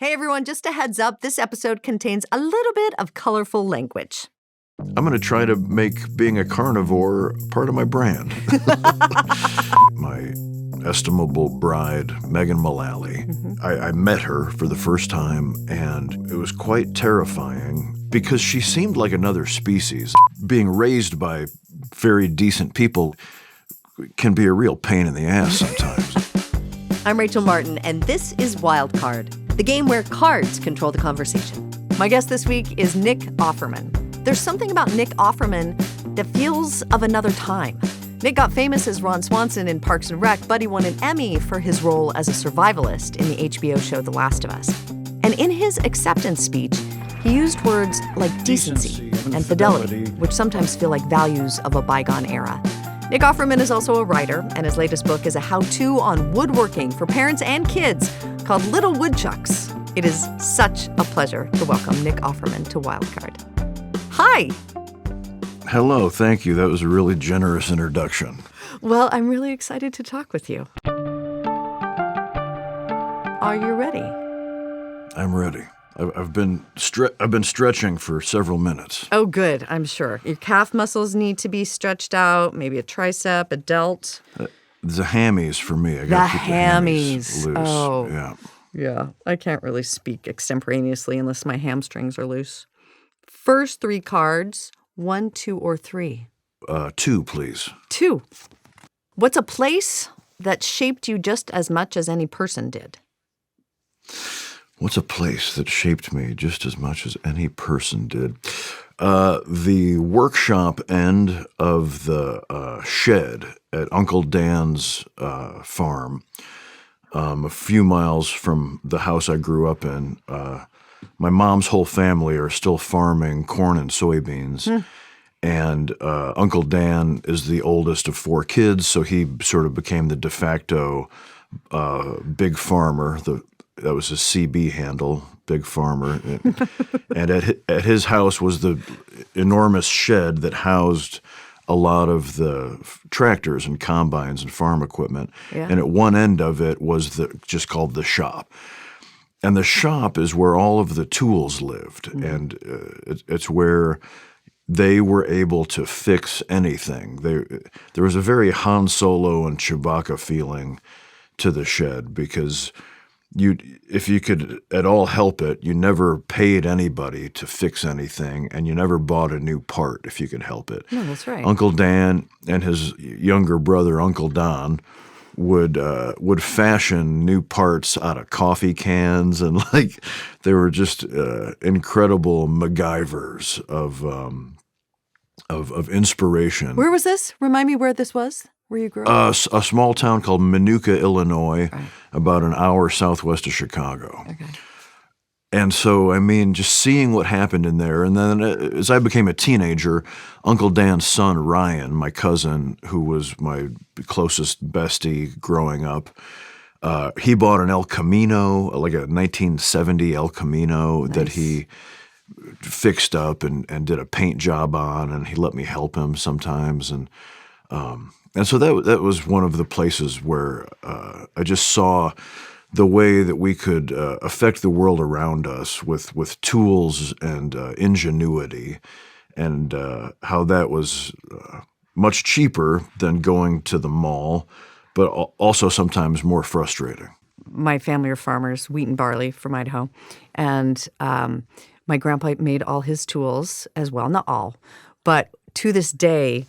Hey everyone, just a heads up, this episode contains a little bit of colorful language. I'm going to try to make being a carnivore part of my brand. My estimable bride, Megan Mullally, I met her for the first time, and it was quite terrifying because she seemed like another species. Being raised by very decent people can be a real pain in the ass sometimes. I'm Rachel Martin, and this is Wildcard, the game where cards control the conversation. My guest this week is Nick Offerman. There's something about Nick Offerman that feels of another time. Nick got famous as Ron Swanson in Parks and Rec, but he won an Emmy for his role as a survivalist in the HBO show The Last of Us. And in his acceptance speech, he used words like decency and fidelity, which sometimes feel like values of a bygone era. Nick Offerman is also a writer, and his latest book is a how-to on woodworking for parents and kids called Little Woodchucks. It is such a pleasure to welcome Nick Offerman to Wildcard. Hi. Hello, thank you. That was a really generous introduction. Well, I'm really excited to talk with you. Are you ready? I'm ready. I've been stretching for several minutes. Oh, good. I'm sure. Your calf muscles need to be stretched out, maybe a tricep, a delt. The hammies for me. I got to keep the hammies loose. Oh, yeah. Yeah. I can't really speak extemporaneously unless my hamstrings are loose. First three cards, 1, 2, or 3? 2, please. 2. What's a place that shaped you just as much as any person did? What's a place that shaped me just as much as any person did? The workshop end of the shed at Uncle Dan's farm, a few miles from the house I grew up in. My mom's whole family are still farming corn and soybeans. And Uncle Dan is the oldest of 4 kids, so he sort of became the de facto big farmer. That was his CB handle, Big Farmer. And at his house was the enormous shed that housed a lot of the tractors and combines and farm equipment. Yeah. And at one end of it was just called the shop. And the shop is where all of the tools lived. Mm-hmm. And it's where they were able to fix anything. There was a very Han Solo and Chewbacca feeling to the shed because if you could at all help it, you never paid anybody to fix anything, and you never bought a new part if you could help it. No, that's right. Uncle Dan and his younger brother, Uncle Don, would fashion new parts out of coffee cans, and they were just incredible MacGyvers of inspiration. Where was this? Remind me where this was. Where you grew up? A small town called Minooka, Illinois, right. About an hour southwest of Chicago. Okay. And so, I mean, just seeing what happened in there. And then as I became a teenager, Uncle Dan's son, Ryan, my cousin, who was my closest bestie growing up, he bought an El Camino, like a 1970 El Camino. Nice. That he fixed up and did a paint job on, and he let me help him sometimes. And so that was one of the places where I just saw the way that we could affect the world around us with tools and ingenuity, and how that was much cheaper than going to the mall, but also sometimes more frustrating. My family are farmers, wheat and barley from Idaho, and my grandpa made all his tools as well, not all, but to this day,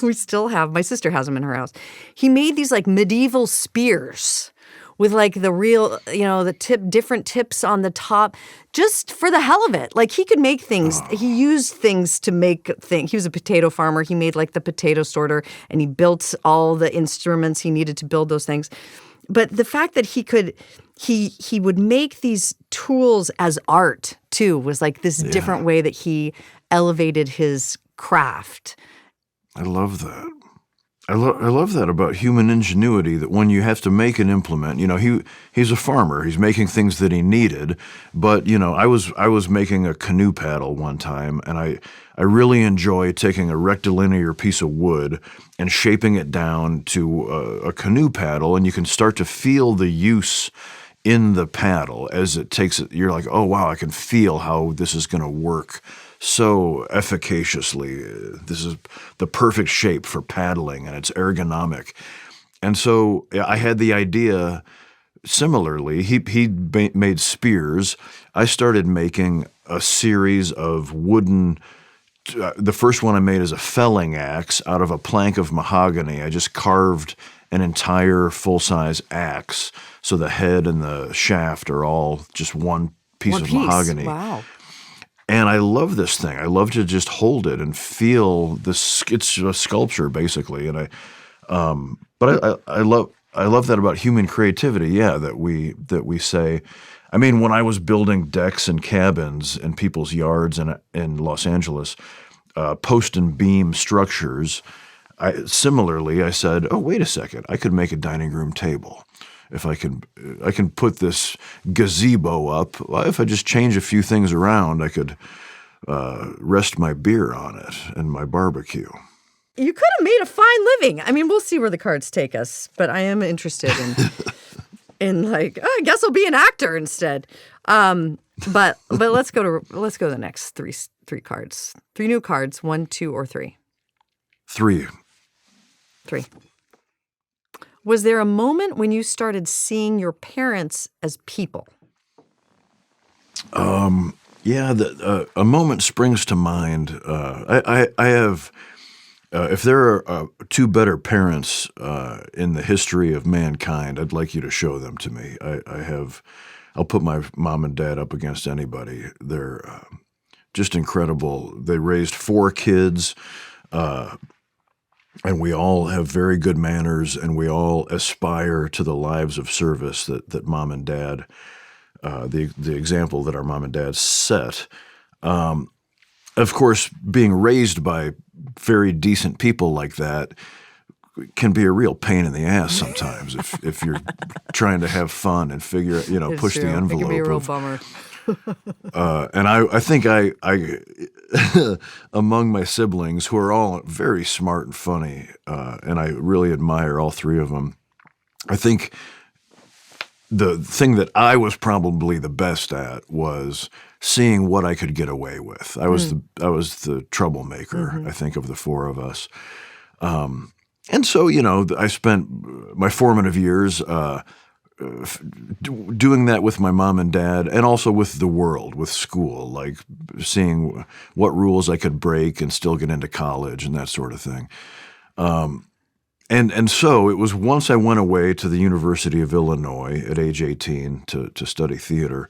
we still have, my sister has them in her house. He made these medieval spears with the real, different tips on the top, just for the hell of it. He could make things. Oh. He used things to make things. He was a potato farmer. He made the potato sorter, and he built all the instruments he needed to build those things. But the fact that he would make these tools as art too was this different way that he elevated his craft. I love that. I love that about human ingenuity, that when you have to make an implement, he's a farmer. He's making things that he needed. But, I was making a canoe paddle one time, and I really enjoy taking a rectilinear piece of wood and shaping it down to a canoe paddle, and you can start to feel the use in the paddle as it takes it. You're like, oh, wow, I can feel how this is going to work so efficaciously. This is the perfect shape for paddling, and it's ergonomic. And so I had the idea. Similarly, he made spears. I started making a series of wooden. The first one I made is a felling axe out of a plank of mahogany. I just carved an entire full-size axe, so the head and the shaft are all just one piece of mahogany. Wow. And I love this thing. I love to just hold it and feel this. It's a sculpture basically, and I love that about human creativity. Yeah, that we say. I mean, when I was building decks and cabins in people's yards in Los Angeles, post and beam structures, I said, oh, wait a second, I could make a dining room table. If I can put this gazebo up. If I just change a few things around, I could rest my beer on it and my barbecue. You could have made a fine living. I mean, we'll see where the cards take us, but I am interested in like, oh, I guess I'll be an actor instead. But let's go to the next three cards. 3 new cards, 1, 2, or 3. 3. 3. Was there a moment when you started seeing your parents as people? Yeah, a moment springs to mind. I have. If there are 2 better parents in the history of mankind, I'd like you to show them to me. I'll put my mom and dad up against anybody. They're just incredible. They raised 4 kids, and we all have very good manners, and we all aspire to the lives of service that mom and dad, the example that our mom and dad set. Of course, being raised by very decent people like that can be a real pain in the ass sometimes if you're trying to have fun and figure, push the envelope. It can be a real bummer. And I think I among my siblings, who are all very smart and funny, and I really admire all 3 of them, I think the thing that I was probably the best at was seeing what I could get away with. I was the troublemaker, I think, of the 4 of us. And so, I spent my formative years doing that with my mom and dad, and also with the world, with school, like seeing what rules I could break and still get into college and that sort of thing. And so it was once I went away to the University of Illinois at age 18 to study theater,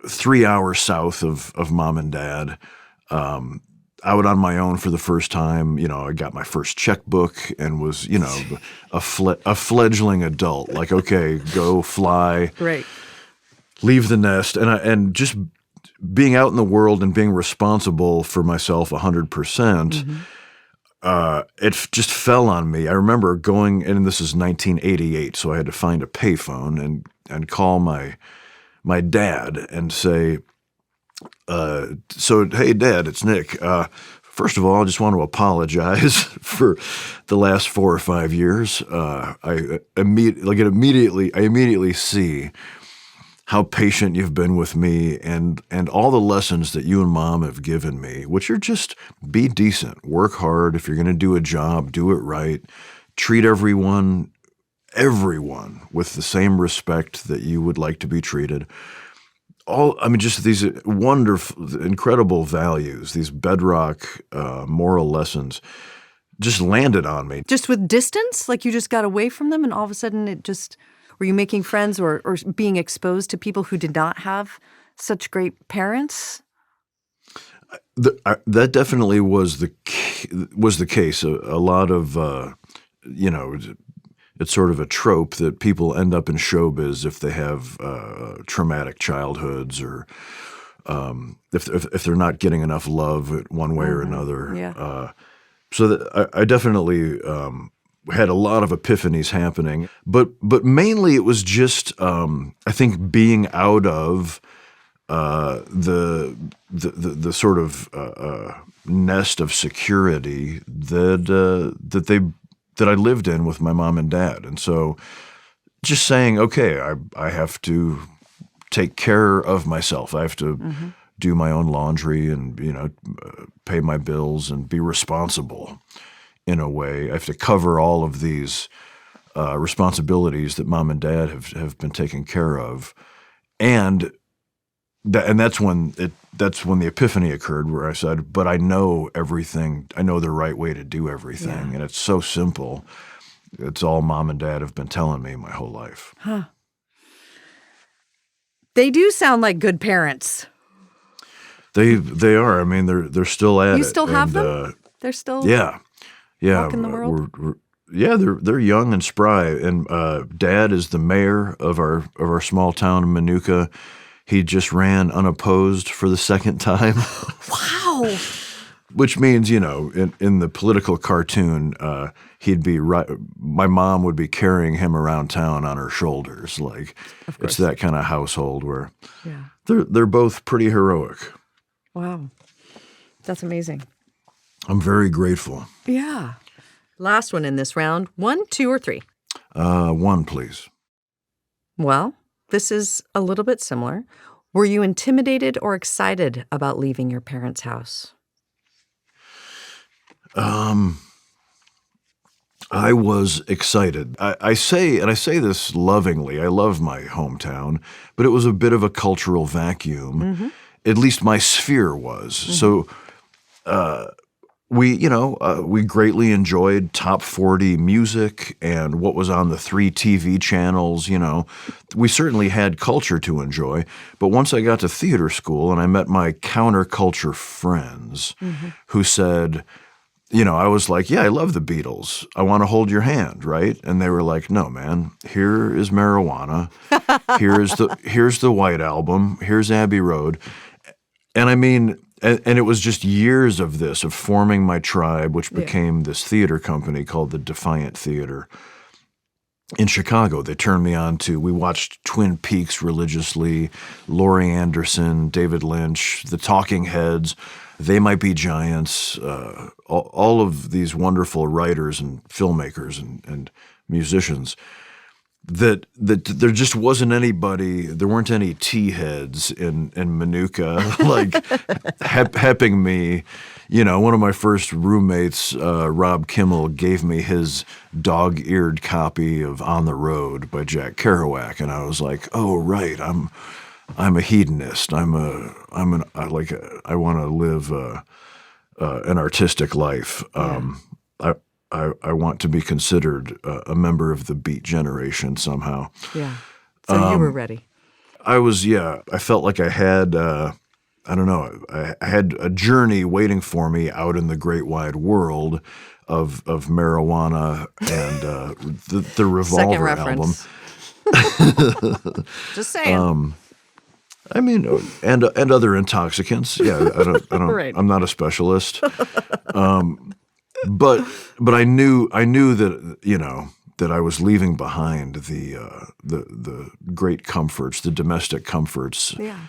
3 hours south of mom and dad, out on my own for the first time. I got my first checkbook and was, a fledgling adult. Like, okay, go fly, Right. leave the nest, and just being out in the world and being responsible for myself 100%. It just fell on me. I remember going, and this is 1988, so I had to find a payphone and call my dad and say, so, hey, Dad, it's Nick. First of all, I just want to apologize for the last 4 or 5 years. I immediately see how patient you've been with me and all the lessons that you and Mom have given me, which are just be decent, work hard. If you're going to do a job, do it right. Treat everyone with the same respect that you would like to be treated. Just these wonderful, incredible values, these bedrock moral lessons just landed on me. Just with distance? Like you just got away from them and all of a sudden were you making friends or being exposed to people who did not have such great parents? That definitely was the case. A lot of, it's sort of a trope that people end up in showbiz if they have traumatic childhoods or if they're not getting enough love one way or another. Yeah. So that I definitely had a lot of epiphanies happening, but mainly it was just I think being out of the sort of nest of security that I lived in with my mom and dad. And so just saying, okay, I have to take care of myself. I have to do my own laundry and, pay my bills and be responsible in a way. I have to cover all of these responsibilities that mom and dad have been taking care of. And that's when the epiphany occurred, where I said, but I know everything. I know the right way to do everything. Yeah. And it's so simple. It's all mom and dad have been telling me my whole life. Huh. They do sound like good parents. They are. I mean, they're still at it. You still have them? They're still walking the world? They're young and spry. And Dad is the mayor of our small town in Manuka. He just ran unopposed for the second time. Wow. Which means, in the political cartoon, he'd be right. My mom would be carrying him around town on her shoulders. Like, it's that kind of household where they're both pretty heroic. Wow. That's amazing. I'm very grateful. Yeah. Last one in this round. 1, 2, or 3? 1, please. Well, this is a little bit similar. Were you intimidated or excited about leaving your parents' house? I was excited. I say this lovingly. I love my hometown, but it was a bit of a cultural vacuum. At least my sphere was. So we greatly enjoyed top 40 music and what was on the 3 TV channels. We certainly had culture to enjoy. But once I got to theater school and I met my counterculture friends who said, I was like, yeah, I love the Beatles. I want to hold your hand, right? And they were like, no, man, here is marijuana. Here's the White Album. Here's Abbey Road. And I mean, and it was just years of this, of forming my tribe, which became this theater company called the Defiant Theater in Chicago. They turned me on to, we watched Twin Peaks religiously, Laurie Anderson, David Lynch, The Talking Heads, They Might Be Giants, all of these wonderful writers and filmmakers and musicians. That there just wasn't anybody, there weren't any tea heads in Manuka like hepping me. One of my first roommates, Rob Kimmel, gave me his dog-eared copy of On the Road by Jack Kerouac, and I was like, oh right, I'm a hedonist. I want to live an artistic life. I want to be considered a member of the Beat generation somehow. Yeah. So you were ready. I was, I felt like I had, I had a journey waiting for me out in the great wide world of marijuana and the Revolver album. Just saying. I mean, and other intoxicants. Yeah, I don't. Right. I'm not a specialist. But I knew that that I was leaving behind the great comforts, the domestic comforts. Yeah.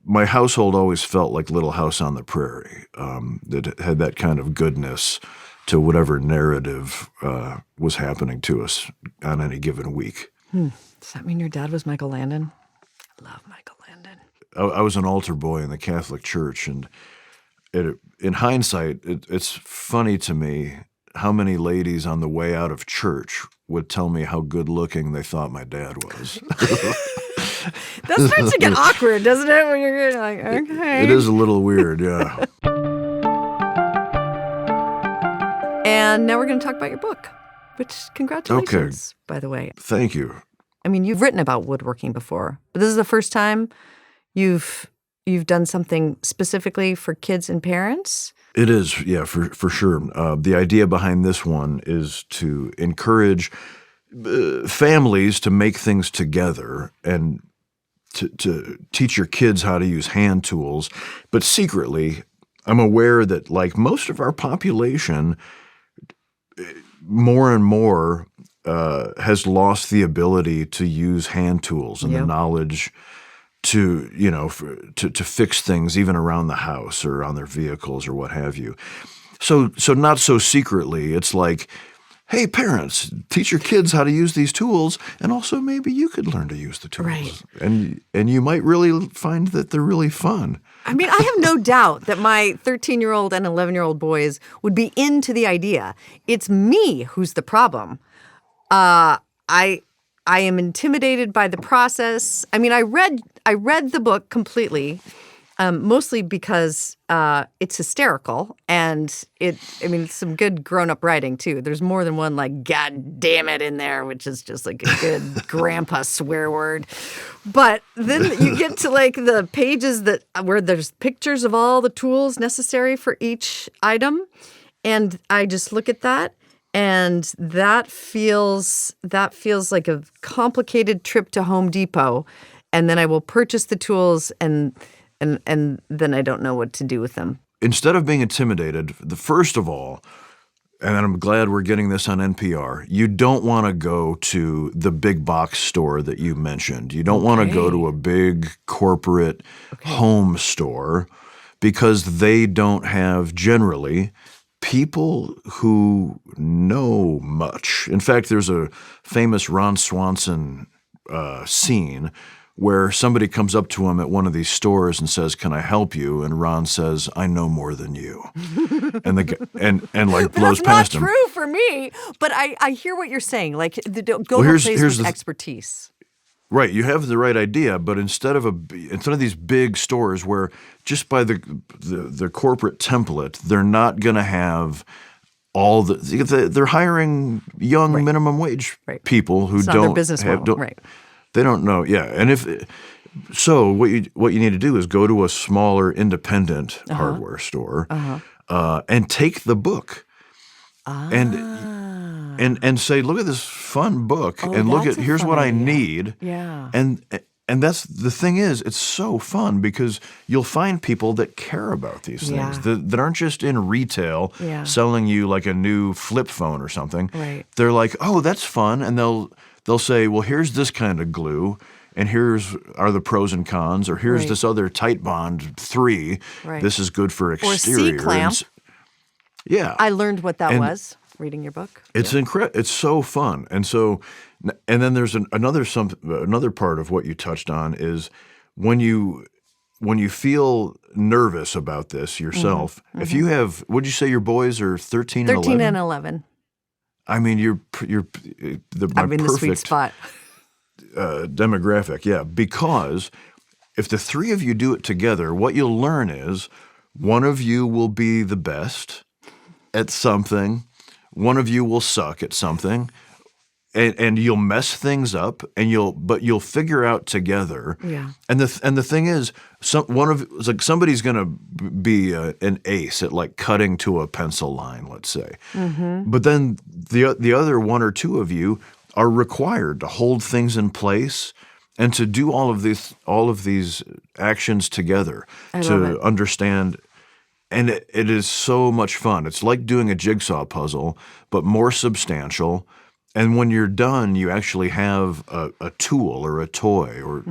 My household always felt like Little House on the Prairie. It had that kind of goodness to whatever narrative was happening to us on any given week. Does that mean your dad was Michael Landon? I love Michael Landon. I was an altar boy in the Catholic Church, and in hindsight, it's funny to me how many ladies on the way out of church would tell me how good-looking they thought my dad was. That starts to get awkward, doesn't it? When you're like, okay. It is a little weird, yeah. And now we're going to talk about your book, which, congratulations, by the way. Thank you. I mean, you've written about woodworking before, but this is the first time you've done something specifically for kids and parents? It is, yeah, for sure. The idea behind this one is to encourage families to make things together and to teach your kids how to use hand tools. But secretly, I'm aware that, like most of our population, more and more has lost the ability to use hand tools and the knowledge to fix things even around the house or on their vehicles or what have you. So not so secretly, it's like hey, parents, teach your kids how to use these tools, and also maybe you could learn to use the tools. Right. And you might really find that they're really fun. I mean, I have no doubt that my 13-year-old and 11-year-old boys would be into the idea. It's me who's the problem. I am intimidated by the process. I mean, I read the book completely, mostly because it's hysterical and it's some good grown-up writing too. There's more than one like "God damn it" in there, which is just like a good grandpa swear word. But then you get to like the pages where there's pictures of all the tools necessary for each item, and I just look at that. And that feels like a complicated trip to Home Depot, and then I will purchase the tools, and then I don't know what to do with them. Instead of being intimidated, first of all, and I'm glad we're getting this on NPR, you don't want to go to the big box store that you mentioned. You don't want to go to a big corporate home store because they don't have generally people who know much. In fact, there's a famous Ron Swanson scene where somebody comes up to him at one of these stores and says, "Can I help you?" And Ron says, "I know more than you," and like blows past him. That's not true for me, but I hear what you're saying. Like, go to a place with expertise. Right, you have the right idea, but instead of these big stores where just by the corporate template, they're not going to have all they're hiring young minimum wage people who don't they don't know. Yeah, and what you need to do is go to a smaller independent hardware store and take the book and say, look at this fun book and look at here's what I need. Yeah. And that's the thing is, it's so fun because you'll find people that care about these things that aren't just in retail selling you like a new flip phone or something. Right. They're like, oh, that's fun. And they'll say, well, here's this kind of glue and are the pros and cons, or here's this other Tight Bond 3. Right. This is good for exterior. Or C-clamp. Yeah. I learned what that was reading your book. It's incredible. It's so fun. And then there's another part of what you touched on is when you feel nervous about this yourself, if you have, would you say your boys are 13 and 11? 13 and 11. I mean, I'm in the sweet spot. Demographic, yeah, because if the three of you do it together, what you'll learn is one of you will be the best at something, one of you will suck at something, and you'll mess things up, but you'll figure out together. Yeah. And the thing is, somebody's going to be an ace at like cutting to a pencil line, let's say. Mm-hmm. But then the other one or two of you are required to hold things in place and to do all of these actions together to understand. And it is so much fun. It's like doing a jigsaw puzzle, but more substantial. And when you're done, you actually have a tool or a toy or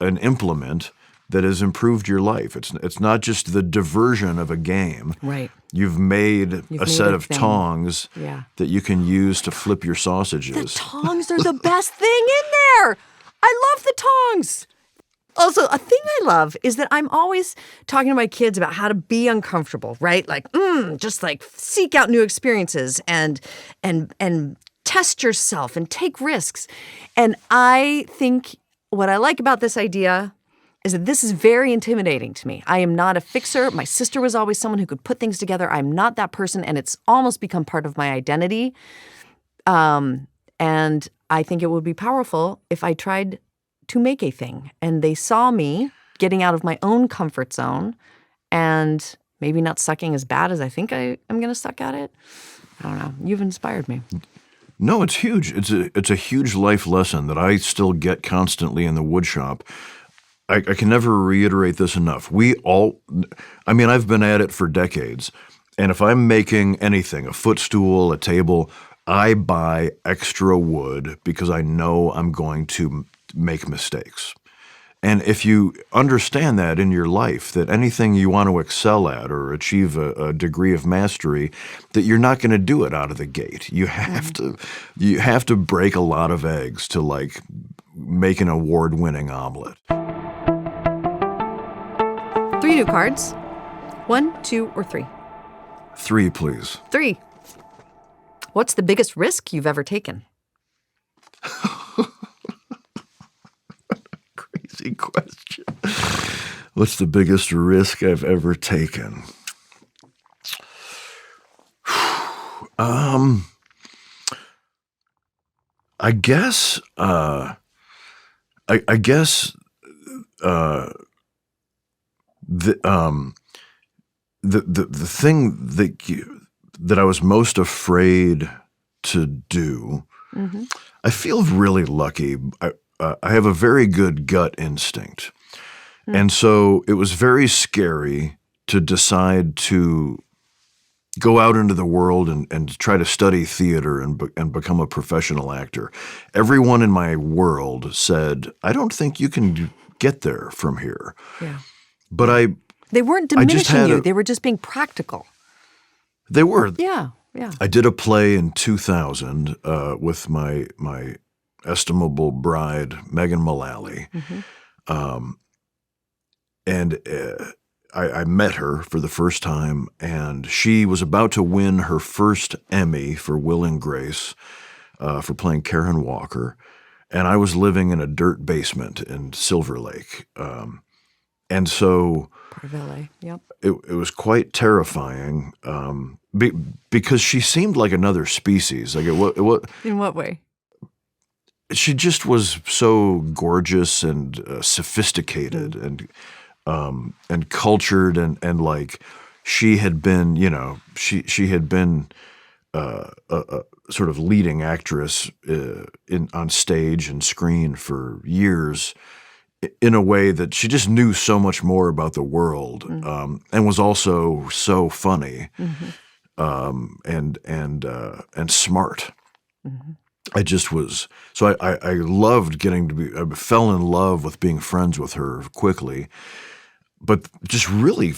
an implement that has improved your life. It's not just the diversion of a game. Right. You've made a set of tongs that you can use to flip your sausages. The tongs are the best thing in there. I love the tongs. Also, a thing I love is that I'm always talking to my kids about how to be uncomfortable, right? Like, just like seek out new experiences and test yourself and take risks. And I think what I like about this idea is that this is very intimidating to me. I am not a fixer. My sister was always someone who could put things together. I'm not that person, and it's almost become part of my identity. And I think it would be powerful if I tried to make a thing, and they saw me getting out of my own comfort zone and maybe not sucking as bad as I think I am going to suck at it. I don't know. You've inspired me. No, it's huge. It's a huge life lesson that I still get constantly in the wood shop. I can never reiterate this enough. I've been at it for decades, and if I'm making anything, a footstool, a table, I buy extra wood because I know I'm going to make mistakes. And if you understand that in your life, that anything you want to excel at or achieve a degree of mastery, that you're not going to do it out of the gate. You have to break a lot of eggs to like make an award-winning omelet. 3 new cards. 1, 2, or 3? 3, please. 3. What's the biggest risk you've ever taken? Crazy question. What's the biggest risk I've ever taken? I guess the thing that I was most afraid to do. Mm-hmm. I feel really lucky. I have a very good gut instinct, and so it was very scary to decide to go out into the world and try to study theater and become a professional actor. Everyone in my world said, "I don't think you can get there from here." Yeah. But they weren't diminishing you. They were just being practical. They were. Yeah, yeah. I did a play in 2000 with my estimable bride, Megan Mullally. Mm-hmm. And I met her for the first time, and she was about to win her first Emmy for Will and Grace for playing Karen Walker. And I was living in a dirt basement in Silver Lake. And so part of LA, yep. It was quite terrifying because she seemed like another species. Like what? In what way? She just was so gorgeous and sophisticated and cultured and like she had been, she had been a sort of leading actress on stage and screen for years. In a way that she just knew so much more about the world, and was also so funny, and smart. Mm-hmm. I just was so I loved I fell in love with being friends with her quickly, but just really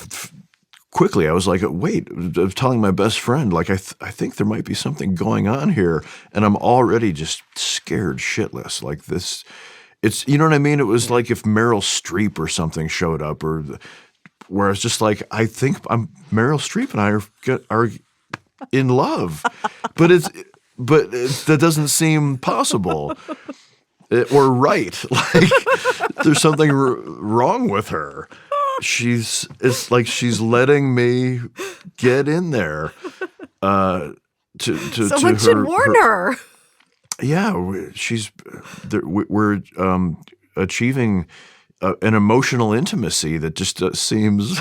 quickly I was like, wait, I was telling my best friend like I think there might be something going on here, and I'm already just scared shitless like this. It's, you know what I mean? It was like if Meryl Streep or something showed up, where it's just like, I think Meryl Streep and I are in love, but that doesn't seem possible or right. Like there's something wrong with her. It's like she's letting me get in there. Someone should warn her. Yeah, we're achieving an emotional intimacy that just seems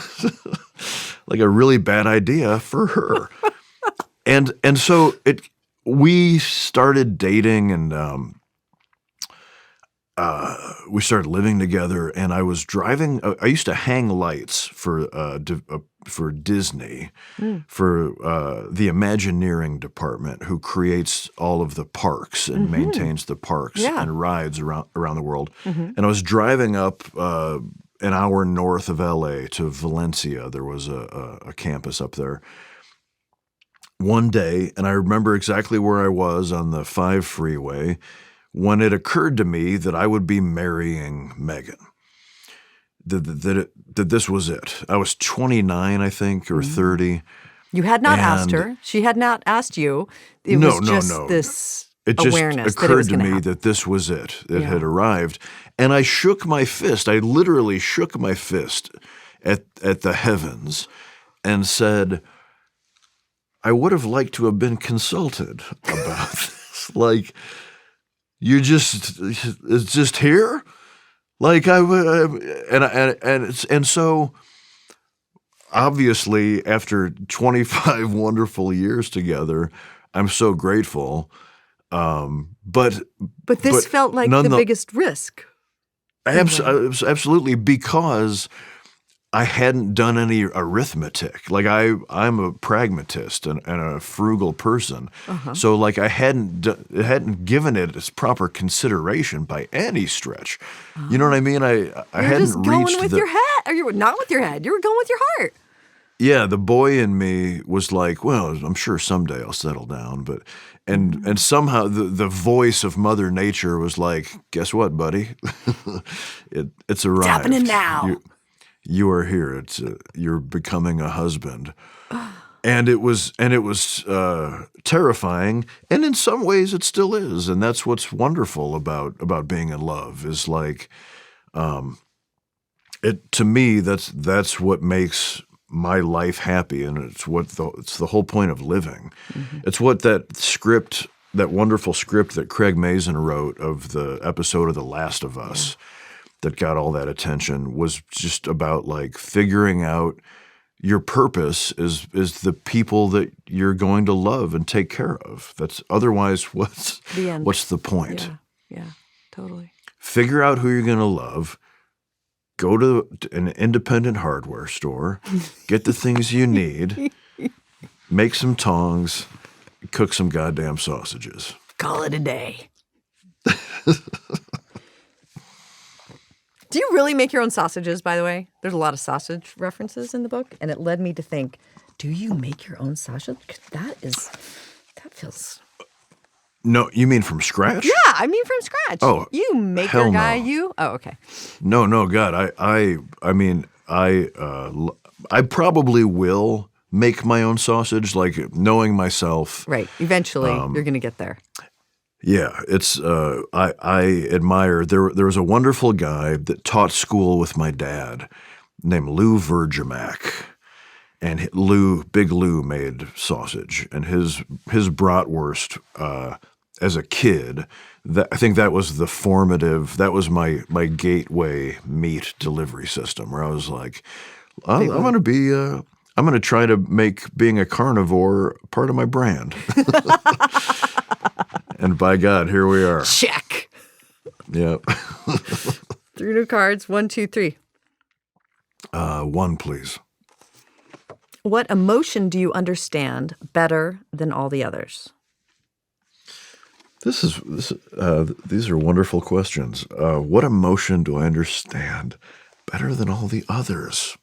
like a really bad idea for her. And so we started dating and we started living together. And I was driving. I used to hang lights for Disney, for the Imagineering department, who creates all of the parks and maintains the parks and rides around the world. Mm-hmm. And I was driving up an hour north of LA to Valencia. There was a campus up there one day, and I remember exactly where I was on the 5 freeway when it occurred to me that I would be marrying Megan. That this was it. I was 29, I think, or 30. You had not asked her. She had not asked you. It was just this awareness that it was going to happen. It just occurred to me that this was it. It had arrived. And I shook my fist. I literally shook my fist at the heavens and said, I would have liked to have been consulted about this. Like, it's just here? Like and so obviously after 25 wonderful years together, I'm so grateful. But this felt like the biggest risk. Absolutely, because I hadn't done any arithmetic. Like I'm a pragmatist and a frugal person. So like I hadn't given it its proper consideration by any stretch. You know what I mean? I You're hadn't just going reached with your head. Or you were not with your head. You were going with your heart. Yeah, the boy in me was like, well, I'm sure someday I'll settle down, but and somehow the voice of Mother Nature was like, guess what, buddy? It's arrived. It's happening now. You are here. You're becoming a husband, and it was terrifying, and in some ways it still is, and that's what's wonderful about being in love is like, it to me that's what makes my life happy, and it's the whole point of living. It's what that wonderful script that Craig Mazin wrote of the episode of The Last of Us. That got all that attention was just about like figuring out your purpose is the people that you're going to love and take care of. That's otherwise what's the point? Yeah, totally. Figure out who you're going to love. Go to an independent hardware store, get the things you need, make some tongs, cook some goddamn sausages. Call it a day. Do you really make your own sausages, by the way? There's a lot of sausage references in the book, and it led me to think, do you make your own sausage? That feels... No, you mean from scratch? Yeah, I mean from scratch. Oh, you make hell your guy, no. you? Oh, okay. No, God, I mean, I probably will make my own sausage, like knowing myself. Right. Eventually, you're going to get there. Yeah, it's I admire. There was a wonderful guy that taught school with my dad named Lou Vergimac, and Big Lou made sausage, and his bratwurst as a kid. I think that was that was my gateway meat delivery system, where I was like, I'm going to try to make being a carnivore part of my brand. And by God, here we are. Check. Yep. 3 new cards. 1, 2, 3. 1, please. What emotion do you understand better than all the others? These are wonderful questions. What emotion do I understand better than all the others?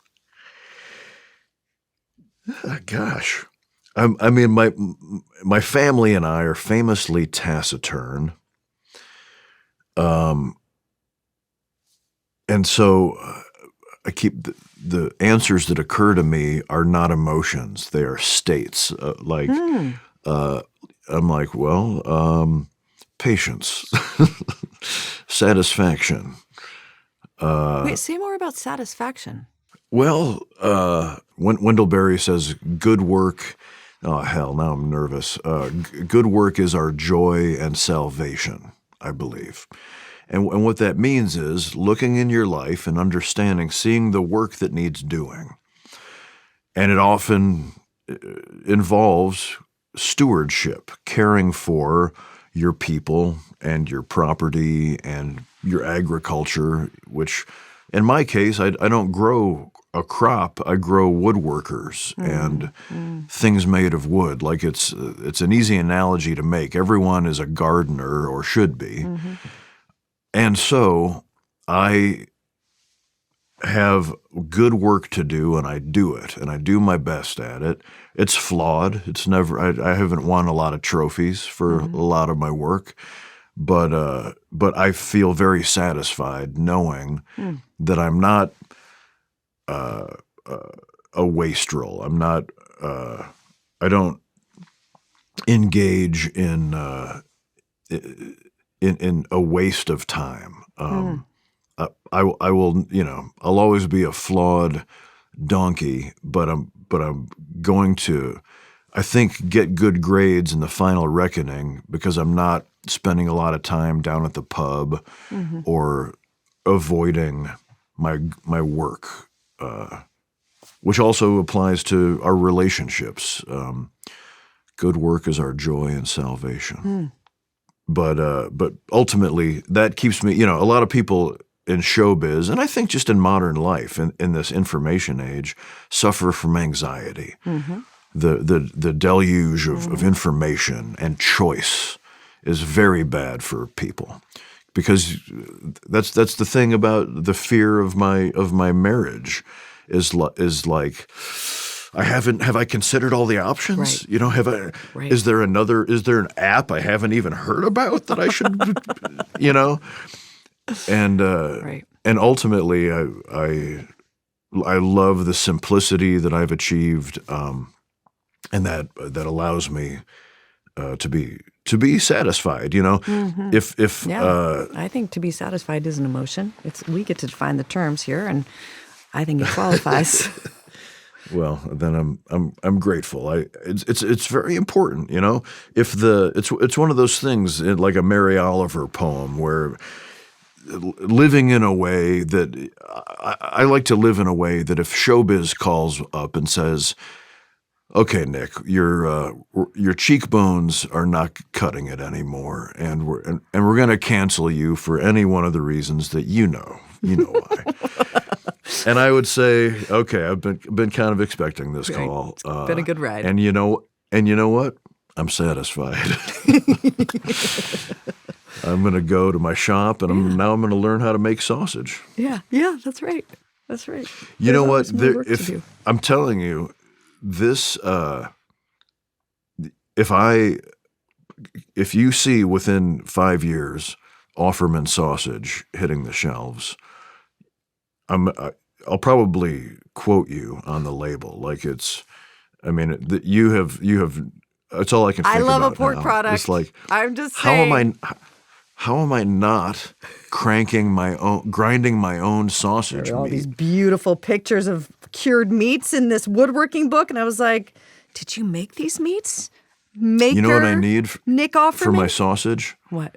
Gosh. I mean, my family and I are famously taciturn, and so I keep the answers that occur to me are not emotions; they are states. I'm like, well, patience, satisfaction. Wait, say more about satisfaction. Well, Wendell Berry says, "Good work." Oh, hell, now I'm nervous. Good work is our joy and salvation, I believe. And what that means is looking in your life and understanding, seeing the work that needs doing. And it often involves stewardship, caring for your people and your property and your agriculture, which in my case, I don't grow a crop. I grow woodworkers and things made of wood. Like it's an easy analogy to make. Everyone is a gardener or should be. And so I have good work to do and I do it and I do my best at it. It's flawed. It's never, I haven't won a lot of trophies for a lot of my work, but I feel very satisfied knowing that I'm not a wastrel. I'm not. I don't engage in a waste of time. I will. I'll always be a flawed donkey, but I'm going to, I think, get good grades in the final reckoning because I'm not spending a lot of time down at the pub or avoiding my work. Which also applies to our relationships. Good work is our joy and salvation. But ultimately, that keeps me. A lot of people in showbiz, and I think just in modern life, in this information age, suffer from anxiety. Mm-hmm. The deluge of information and choice is very bad for people, because that's the thing about the fear of my marriage is like, have I considered all the options? Right. You know, have I? Right. Is there an app I haven't even heard about that I should, you know? And Right. and ultimately, I love the simplicity that I've achieved, and that allows me to be satisfied. You know, if I think to be satisfied is an emotion. We get to define the terms here, and I think it qualifies. well, then I'm grateful. It's very important. You know, it's one of those things, like a Mary Oliver poem, where living in a way that I like to live in a way that if showbiz calls up and says, "Okay, Nick, your cheekbones are not cutting it anymore, and we're going to cancel you for any one of the reasons that you know why." And I would say, "Okay, I've been kind of expecting this call. It's been a good ride." And you know what? I'm satisfied. I'm going to go to my shop, and I'm going to learn how to make sausage. Yeah, that's right. That's right. You know what? There's always more work to do. I'm telling you, this if you see within 5 years Offerman sausage hitting the shelves, I'll probably quote you on the label, like it's. I mean, you have. That's all I can think I love about a pork now. product. It's like, I'm just saying. How am I not grinding my own sausage There are all meat? these beautiful pictures of cured meats in this woodworking book, and I was like, "Did you make these meats?" You know what I need Nick Offerman? for my sausage? What?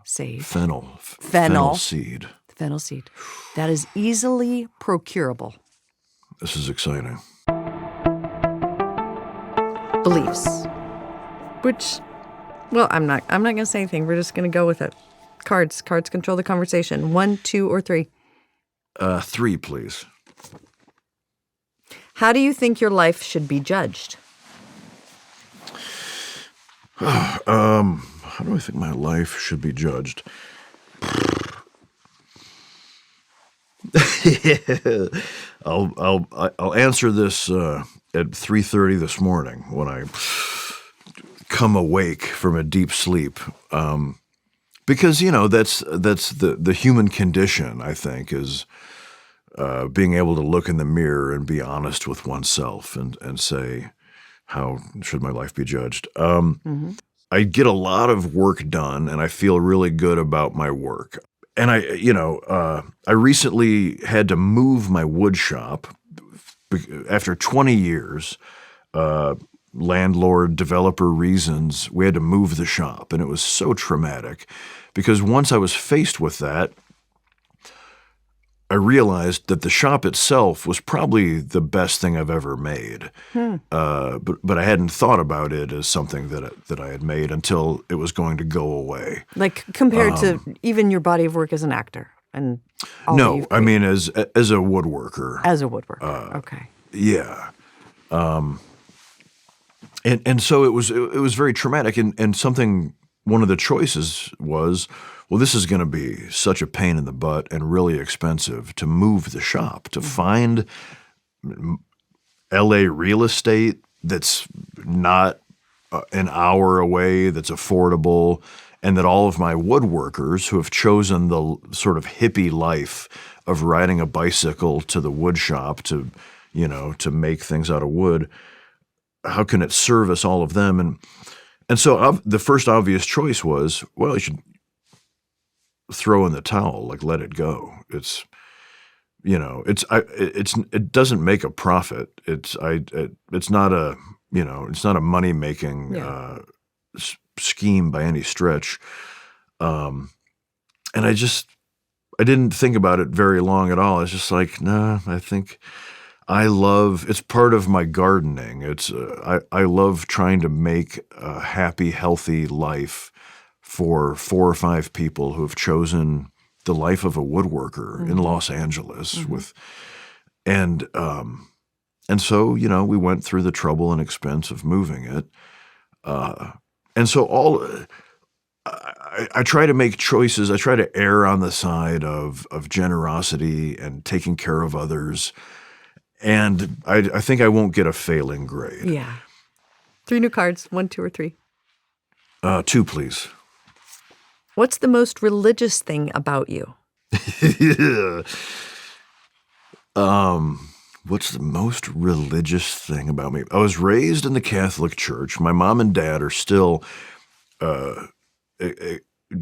Sage. Fennel. Fennel seed. Fennel seed. That is easily procurable. This is exciting. Beliefs. Which, well, I'm not going to say anything. We're just going to go with it. Cards control the conversation. 1, 2, or 3. 3, please. How do you think your life should be judged? How do I think my life should be judged? I'll answer this at 3:30 this morning when I come awake from a deep sleep, because that's the human condition. I think is being able to look in the mirror and be honest with oneself and say, how should my life be judged? I get a lot of work done, and I feel really good about my work. And I recently had to move my wood shop after 20 years. Landlord developer reasons, we had to move the shop, and it was so traumatic because once I was faced with that, I realized that the shop itself was probably the best thing I've ever made. But I hadn't thought about it as something that I had made until it was going to go away. Like compared to even your body of work as an actor and all that No, you've I mean as a woodworker. as a woodworker. Okay. Yeah. And so it was very traumatic, and something, one of the choices was, well, this is going to be such a pain in the butt and really expensive to move the shop, to find LA real estate that's not an hour away, that's affordable, and that all of my woodworkers who have chosen the sort of hippie life of riding a bicycle to the wood shop to make things out of wood, how can it service all of them? And so the first obvious choice was, well, you should throw in the towel, like let it go. It doesn't make a profit. It's not a money making scheme by any stretch. And I didn't think about it very long at all. I was just like, nah, I think it's part of my gardening. I love trying to make a happy, healthy life for 4 or 5 people who have chosen the life of a woodworker in Los Angeles and so, we went through the trouble and expense of moving it. And so I try to make choices. I try to err on the side of generosity and taking care of others. And I think I won't get a failing grade. Yeah. 3 new cards, 1, 2, or 3. 2, please. What's the most religious thing about you? What's the most religious thing about me? I was raised in the Catholic Church. My mom and dad are still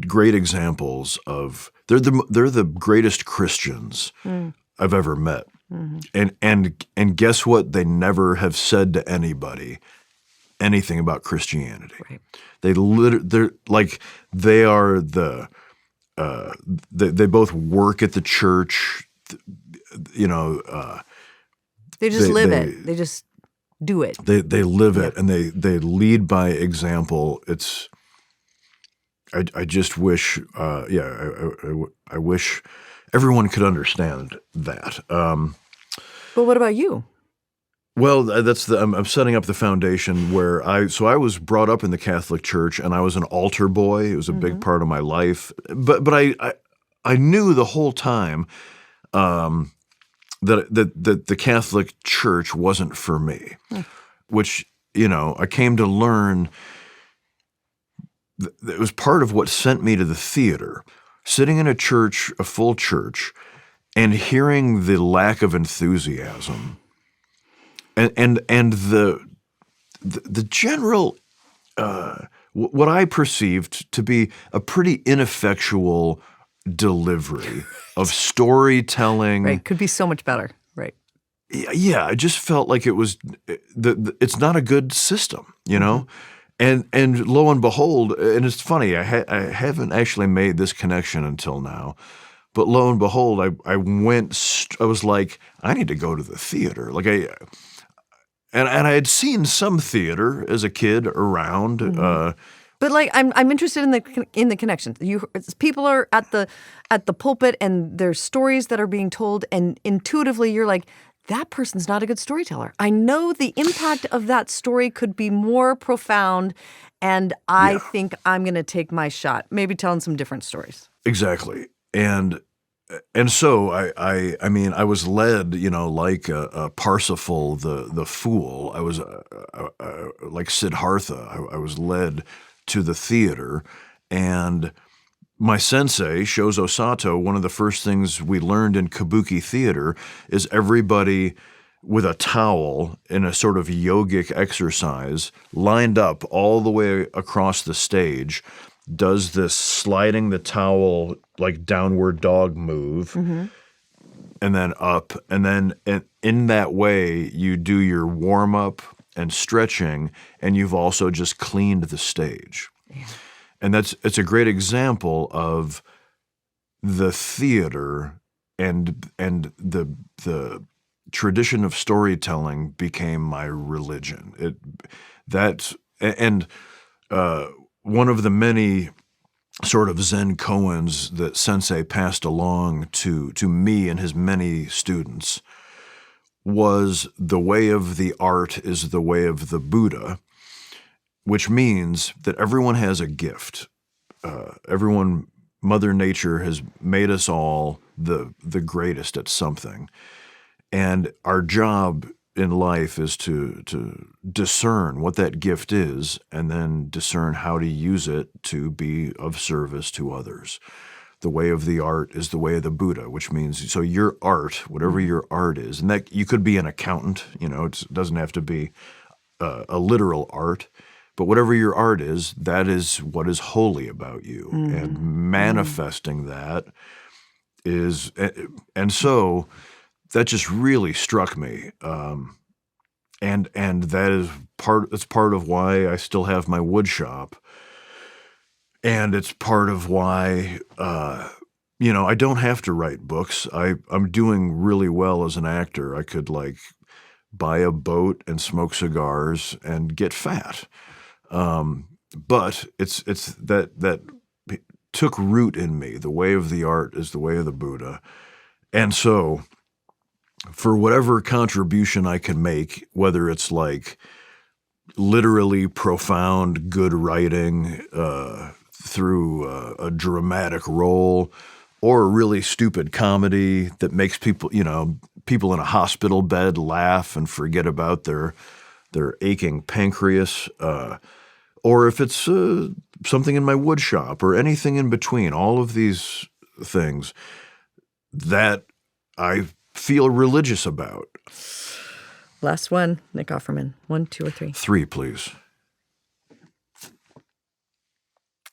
great examples of they're the greatest Christians I've ever met. And guess what? They never have said to anybody anything about Christianity. Right. They both work at the church. They just live it. They just do it. They live it, and they lead by example. I just wish, I wish everyone could understand that. But what about you? Well, I'm setting up the foundation where I was brought up in the Catholic Church, and I was an altar boy. It was a big part of my life. But I knew the whole time that the Catholic Church wasn't for me, which I came to learn. It was part of what sent me to the theater. Sitting in a church, a full church, and hearing the lack of enthusiasm. And the general what I perceived to be a pretty ineffectual delivery of storytelling. Right, could be so much better. Right. Yeah, I just felt like it was it's not a good system, And lo and behold, and it's funny, I haven't actually made this connection until now. But lo and behold, I was like, I need to go to the theater. And I had seen some theater as a kid around. But I'm interested in the connection. People are at the pulpit, and there's stories that are being told, and intuitively you're like, that person's not a good storyteller. I know the impact of that story could be more profound, and I think I'm going to take my shot, maybe telling some different stories. Exactly. And so I mean, I was led, like a Parsifal, the fool. I was like Siddhartha. I was led to the theater, and my sensei, Shozo Sato, one of the first things we learned in kabuki theater is everybody with a towel in a sort of yogic exercise lined up all the way across the stage does this sliding the towel like downward dog move and then up. And then in that way, you do your warm-up and stretching, and you've also just cleaned the stage. Yeah. And it's a great example of the theater and the tradition of storytelling became my religion. One of the many sort of Zen koans that Sensei passed along to me and his many students was the way of the art is the way of the Buddha, which means that everyone has a gift. Mother Nature has made us all the greatest at something. And our job in life is to discern what that gift is and then discern how to use it to be of service to others. The way of the art is the way of the Buddha, which means, so your art, whatever your art is, and that you could be an accountant, it doesn't have to be a literal art, but whatever your art is, that is what is holy about you. And manifesting that is, and so that just really struck me. And that is part of why I still have my wood shop. And it's part of why, I don't have to write books. I'm doing really well as an actor. I could buy a boat and smoke cigars and get fat. But it's that took root in me. The way of the art is the way of the Buddha. And so for whatever contribution I can make, whether it's like literally profound good writing through a dramatic role, or a really stupid comedy that makes people, people in a hospital bed laugh and forget about their aching pancreas, or if it's something in my wood shop or anything in between, all of these things that I feel religious about. Last one, Nick Offerman. 1, 2, or 3? 3, please.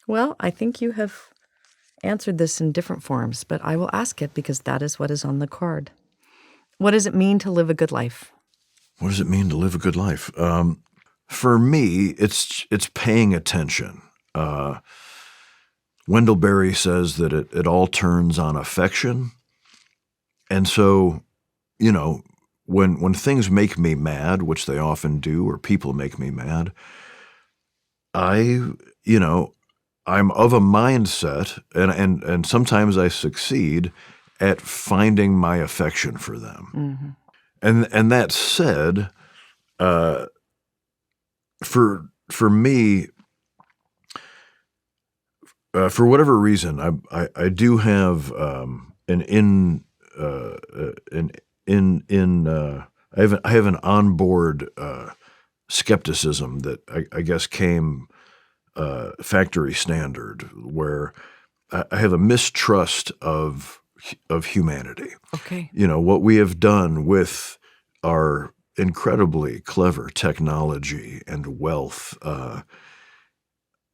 Well, I think you have answered this in different forms, but I will ask it because that is what is on the card. What does it mean to live a good life? What does it mean to live a good life? For me, it's paying attention. Wendell Berry says that it all turns on affection. And so, when things make me mad, which they often do, or people make me mad, I'm of a mindset, and sometimes I succeed at finding my affection for them. Mm-hmm. And that said, for me, for whatever reason, I do have I have an onboard skepticism that I guess came factory standard, where I have a mistrust of humanity. Okay. What we have done with our incredibly clever technology and wealth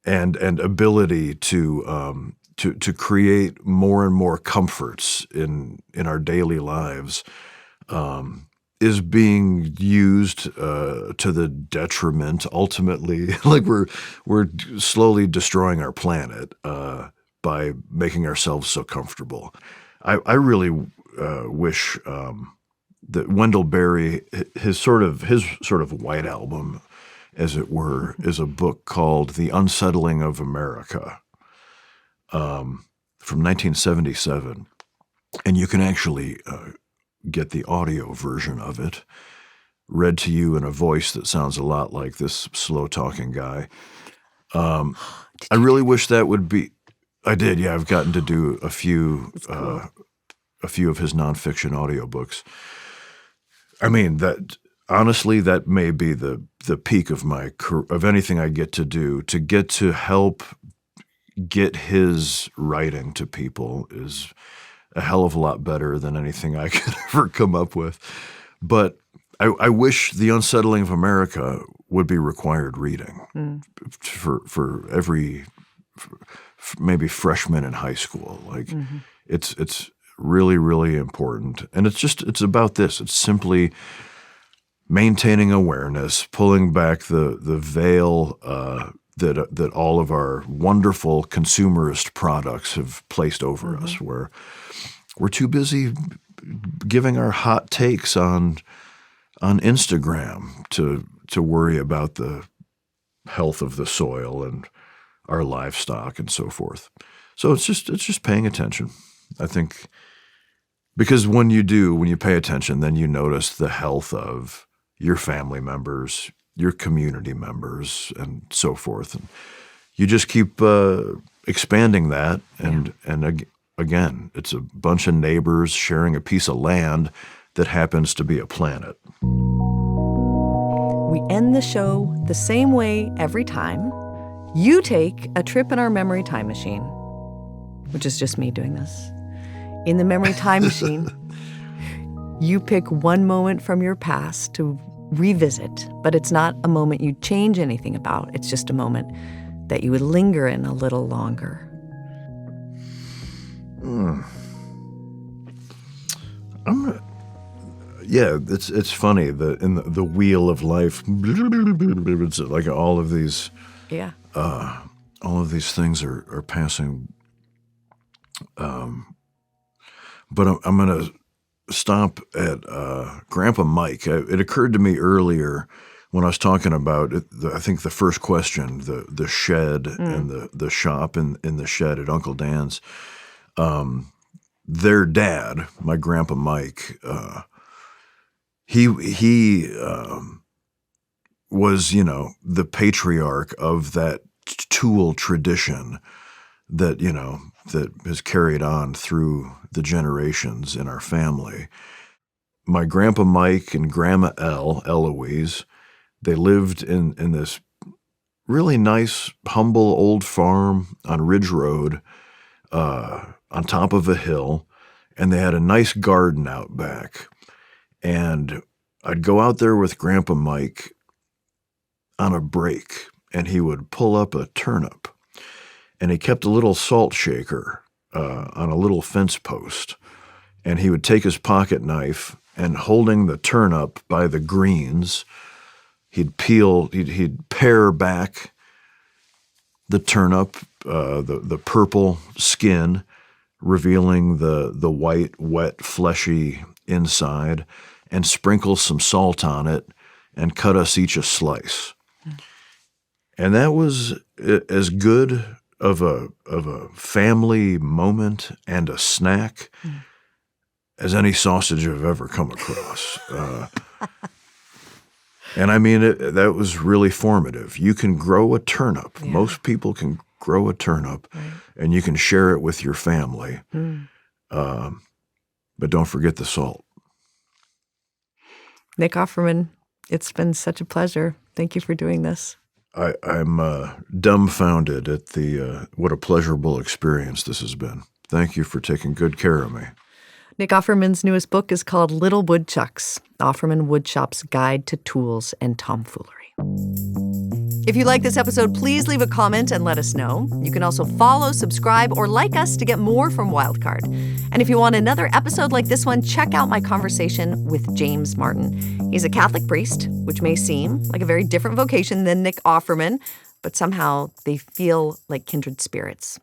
and ability to create more and more comforts in our daily lives is being used to the detriment, ultimately. Like we're slowly destroying our planet by making ourselves so comfortable. I really wish that Wendell Berry, his sort of white album, as it were, is a book called The Unsettling of America, from 1977, and you can actually get the audio version of it read to you in a voice that sounds a lot like this slow-talking guy. I really wish that would be. I did, yeah. I've gotten to do a few of his nonfiction audiobooks. I mean, that honestly, that may be the peak of of anything I get to do. To get to help get his writing to people is a hell of a lot better than anything I could ever come up with. But I wish The Unsettling of America would be required reading for every maybe freshman in high school. Like it's really, really important. And it's about this. It's simply maintaining awareness, pulling back the veil that all of our wonderful consumerist products have placed over us, where we're too busy giving our hot takes on Instagram to worry about the health of the soil and our livestock and so forth. So it's just paying attention, I think, because when you pay attention, then you notice the health of your family members, your community members, and so forth. And you just keep expanding that. And again, it's a bunch of neighbors sharing a piece of land that happens to be a planet. We end the show the same way every time. You take a trip in our memory time machine, which is just me doing this. In the memory time machine, you pick one moment from your past to revisit, but it's not a moment you change anything about. It's just a moment that you would linger in a little longer. It's funny that in the wheel of life, it's like all of these things are passing. But I'm going to stop at Grandpa Mike. It occurred to me earlier when I was talking about it, I think the first question, the shed and the shop in the shed at Uncle Dan's, their dad, my grandpa Mike, he was, the patriarch of that tool tradition that, that has carried on through the generations in our family. My grandpa Mike and grandma Eloise, they lived in this really nice, humble old farm on Ridge Road, on top of a hill, and they had a nice garden out back. And I'd go out there with Grandpa Mike on a break, and he would pull up a turnip, and he kept a little salt shaker on a little fence post, and he would take his pocket knife and holding the turnip by the greens, he'd pare back the turnip, the purple skin, revealing the white, wet, fleshy inside, and sprinkle some salt on it and cut us each a slice. And that was as good of a family moment and a snack as any sausage I've ever come across. And I mean, that was really formative. You can grow a turnip. Yeah. Most people can grow a turnip, right, and you can share it with your family. But don't forget the salt. Nick Offerman, it's been such a pleasure. Thank you for doing this. I'm dumbfounded at what a pleasurable experience this has been. Thank you for taking good care of me. Nick Offerman's newest book is called Little Woodchucks, Offerman Woodshop's Guide to Tools and Tomfoolery. If you like this episode, please leave a comment and let us know. You can also follow, subscribe, or like us to get more from Wildcard. And if you want another episode like this one, check out my conversation with James Martin. He's a Catholic priest, which may seem like a very different vocation than Nick Offerman, but somehow they feel like kindred spirits.